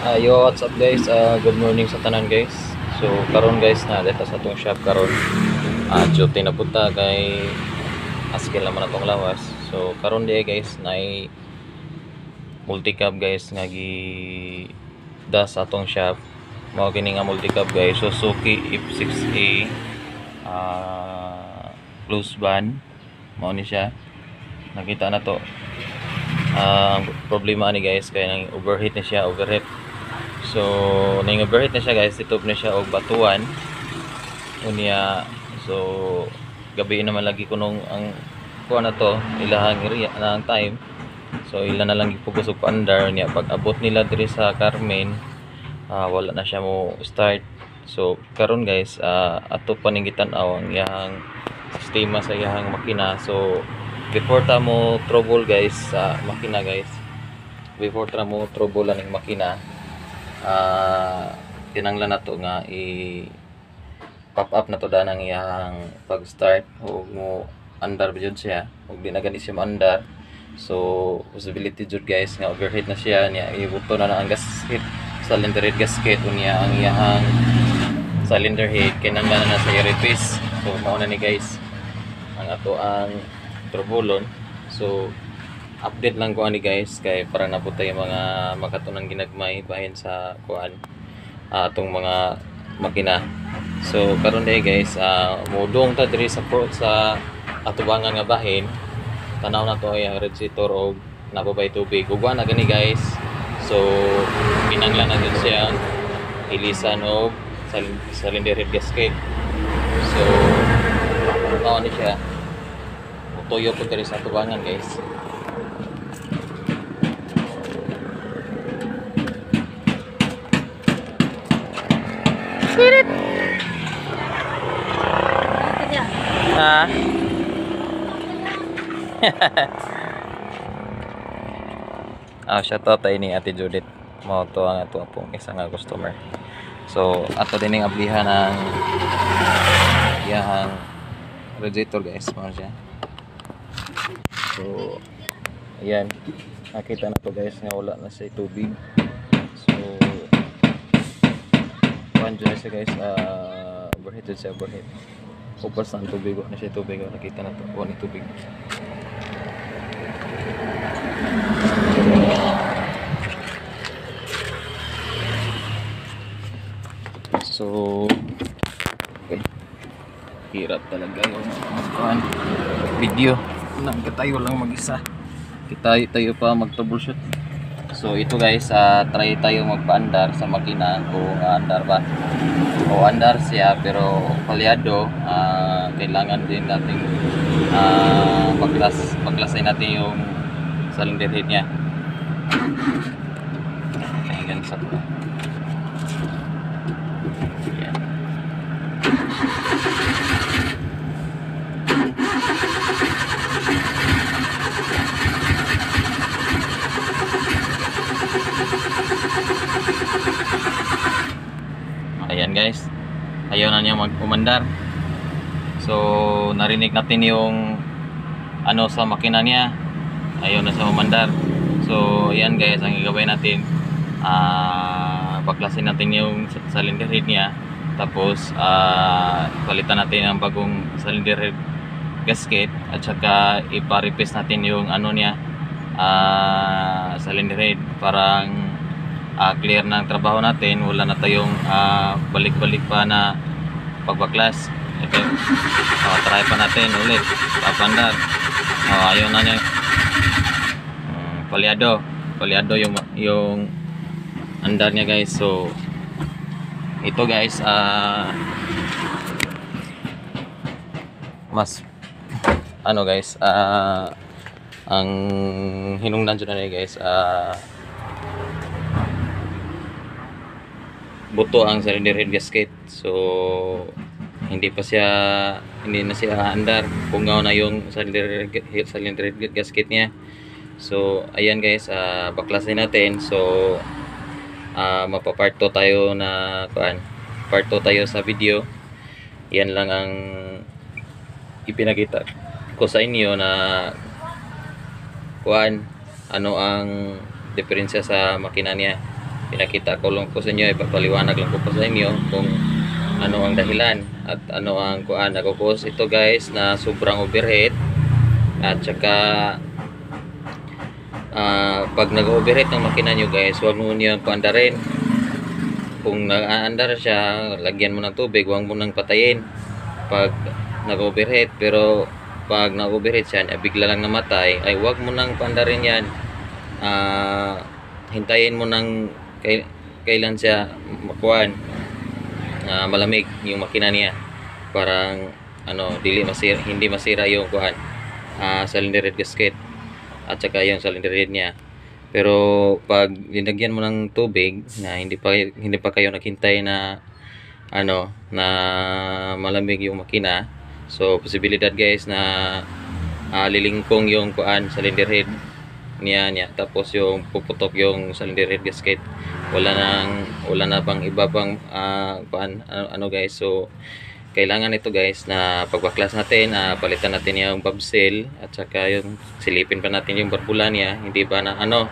Yo, what's up guys? Good morning sa tanan guys. So karon guys na dito sa atong shop karon. Duty na punta kay askil naman atong lawas. So karon di guys na multi-cab guys nga gi sa atong shop. Mao kini nga multi-cab guys, Suzuki F6A plus van. Mao ni siya. Nakita na to. Ang problema ni guys kay nang overheat na siya, overheat. So nang overheat na siya guys, titup na siya og batuan unya. So gabi naman lagi kunong ang kuha na to ilahang area na ang time. So ila na lang gipugos og paandar niya pag abot nila diri sa Carmen, wala na siya mo start. So karon guys, ato paningitan aw ang iyang sistema sa iyang makina. So before ta mo trouble guys sa makina guys, before ta mo trouble ang makina, kinanglan na to nga i pop up na to danang iyang pag start o mo andar jud siya ug di na gani siya andar. So possibility jud guys nga overheat na siya niya, ibuto na ang gasket, cylinder head gasket unya ang iyang cylinder head kinanglan na sa i-replace. So mao na ni guys ang ato ang turbulon. So update lang ko ani guys kay para na po tayo mga makatunang ginagmay bahin sa kuan atong mga makina. So karon day guys, modong ta diri sa atubangan nga bahin, tanaw na to ay radiator og nababay tubig ug na gani guys. So kinanglan na gud siya ilisan og cylinder head gasket. So mao ni siya tuyo po diri sa tubangan guys. Sirit. Shout out tayo ni Ate Judith. Mao to ang ato pong isang customer. So ato din ang ablihan ng iyang radiator guys, mao siya. So ayan, nakita na to guys nga wala na siya tubig. So kuan dyan siya guys, overheat siya, overheat. Upos na tubig, wala na siya tubig. Nakita na to, wala na tubig. So okay, hirap talaga yung kuan video nang tayo lang mag-isa, tayo pa mag-troubleshoot. So ito guys, try tayo magpaandar sa makina kung andar ba o andar siya pero palyado. Kailangan din natin paglasay natin yung cylinder head nya. Ayan sa to. Ayan. Ayan guys, ayaw na niya mag-umandar. So narinig natin yung ano sa makina niya, ayaw na siya umandar. So ayan guys, ang gagawin natin, baklasin natin yung cylinder head niya, tapos palitan natin ang bagong cylinder head gasket at saka ipa-replace natin yung ano niya, cylinder head. Parang clear na ang trabaho natin, wala na tayong balik-balik pa na pagbaklas. Okay. Try pa natin ulit papandar. Ayaw na niya, palyado yung andar niya guys. So ito guys, mas ano guys, ang hinungdan dyan na guys, buto ang cylinder head gasket. So hindi na siya andar, pungaw na yung cylinder head gasket niya. So ayan guys, baklasin natin. So mapapart 2 tayo na kuan, part 2 tayo sa video. Yan lang ang ipinakita ko sa inyo na kuan ano ang diferensya sa makina niya. pinakita ko lang po sa inyo, ipapaliwanag lang po sa inyo kung ano ang dahilan at ano ang kuan nagkukos ito guys na sobrang overheat. At saka pag nag-overheat ng makina nyo guys, huwag mo nyo paandarin. Kung nag-aandar siya, lagyan mo ng tubig, huwag mo nang patayin pag nag-overheat. Pero pag nag-overheat siya, bigla lang namatay, ay huwag mo nang paandarin yan. Hintayin mo nang kailan siya makuan malamig yung makina niya, parang ano, hindi masira yung kuan cylinder head gasket at saka yung cylinder head niya. Pero pag linagyan mo ng tubig na hindi pa kayo naghintay na ano na malamig yung makina, so posibilidad guys na lilingkong yung kuan cylinder head niya, tapos yung puputok yung cylinder head gasket. Wala na pang iba pang kuan ano guys. So kailangan ito guys na pagbaklas natin, palitan natin yung valve seal at saka yung silipin pa natin yung barbula niya, hindi ba na ano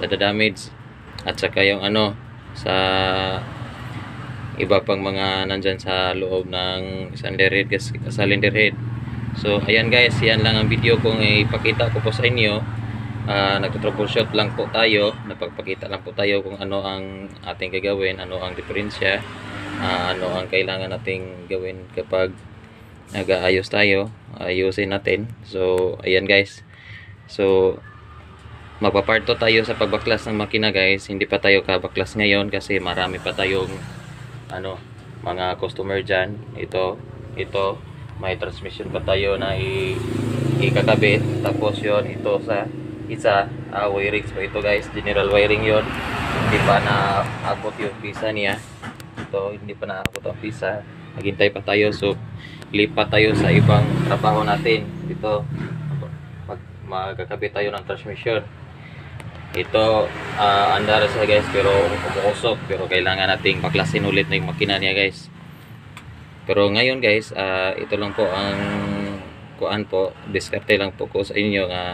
damage, at saka yung ano sa iba pang mga nandyan sa loob ng cylinder head. So ayan guys, yan lang ang video kong ipakita ko po sa inyo. Nagtroubleshoot lang po tayo, napagpakita lang po tayo kung ano ang ating gagawin, ano ang diferensya, ano ang kailangan nating gawin kapag nag-aayos tayo, ayusin natin. So ayan guys, so magpaparto tayo sa pagbaklas ng makina guys. Hindi pa tayo kabaklas ngayon kasi marami pa tayong ano mga customer dyan. Ito may transmission pa tayo na ikakabit, tapos yon ito sa isa wiring pa ito guys, general wiring yon. Hindi pa naabot yung pisa niya. Ito hindi pa naabot ang pisa, naghintay pa tayo. So lipat tayo sa ibang trabaho natin. Ito magkakabit tayo ng transmission. Ito andar siya guys, pero umuusok, pero kailangan nating baklasin ulit na yung makina niya guys. Pero ngayon guys, ito lang po ang kuan po, diskarte lang po ko sa inyo nga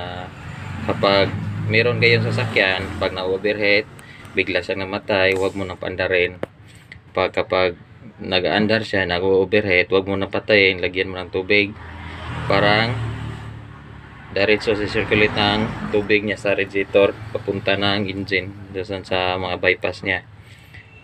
kapag meron kayong sasakyan, pag na-overheat, bigla siyang namatay, huwag mo nang paandarin. Kapag nag-aandar siya, nag-overheat, huwag mo nang patayin, lagyan mo ng tubig. Parang diretso si circulate ng tubig niya sa radiator papunta ng engine doon sa mga bypass niya.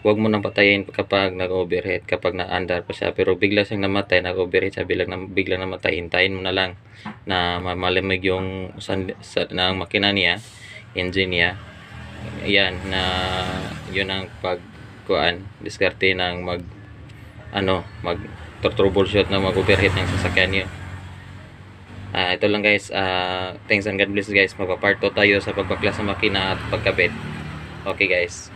Huwag mo nang patayin kapag nag-overheat, kapag na-andar pa siya. Pero bigla siyang namatay, nag-overheat siya, biglang namatay, hintayin mo na lang na malamig yung ng makina niya, engine niya. Yan, na yun ang pagkuan, diskarte ng mag troubleshoot na mag-overheat ng sasakyan niyo. Ito lang guys, thanks and God bless guys. Magpaparto tayo sa pagbaklas ng makina at pagkabit. Okay guys.